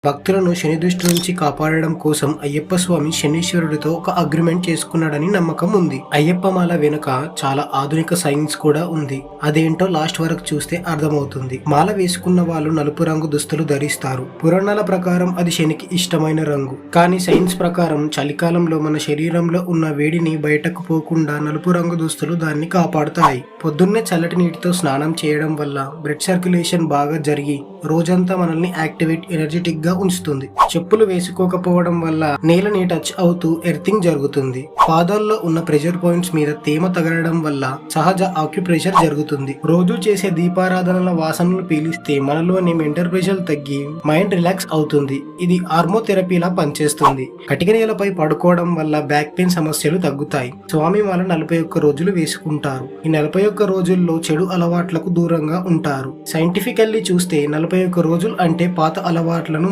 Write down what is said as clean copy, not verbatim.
భక్తులను శని దృష్టి నుంచి కాపాడడం కోసం అయ్యప్ప స్వామి శనీశ్వరుడితో ఒక అగ్రిమెంట్ చేసుకున్నాడని నమ్మకం ఉంది. అయ్యప్ప మాల వెనుక చాలా ఆధునిక సైన్స్ కూడా ఉంది. అదేంటో లాస్ట్ వరకు చూస్తే అర్థమవుతుంది. మాల వేసుకున్న వాళ్ళు నలుపు రంగు దుస్తులు ధరిస్తారు. పురాణాల ప్రకారం అది శనికి ఇష్టమైన రంగు. కానీ సైన్స్ ప్రకారం చలికాలంలో మన శరీరంలో ఉన్న వేడిని బయటకు పోకుండా నలుపు రంగు దుస్తులు దాన్ని కాపాడుతాయి. పొద్దున్నే చల్లటి నీటితో స్నానం చేయడం వల్ల బ్లడ్ సర్క్యులేషన్ బాగా జరిగి రోజంతా మనల్ని యాక్టివేట్ ఎనర్జెటిక్ గా ఉంచుతుంది. చెప్పులు వేసుకోకపోవడం వల్ల నేలని టచ్ అవుతూ ఎర్తింగ్ జరుగుతుంది. పాదాల్లో ఉన్న ప్రెషర్ పాయింట్స్ మీద తేమ తగలడం వల్ల సహజ ఆక్యుప్రెషర్ జరుగుతుంది. రోజు చేసే దీపారాధనల వాసనలు పీలిస్తే మనలోని మెంటల్ ప్రెషర్ తగ్గి మైండ్ రిలాక్స్ అవుతుంది. ఇది హార్మోథెరపీలా పనిచేస్తుంది. కటిక నేలపై పడుకోవడం వల్ల బ్యాక్ పెయిన్ సమస్యలు తగ్గుతాయి. స్వామి మాల 41 రోజులు వేసుకుంటారు. ఈ 41 రోజుల్లో చెడు అలవాట్లకు దూరంగా ఉంటారు. సైంటిఫికల్లీ చూస్తే 41 రోజులు అంటే పాత అలవాట్లను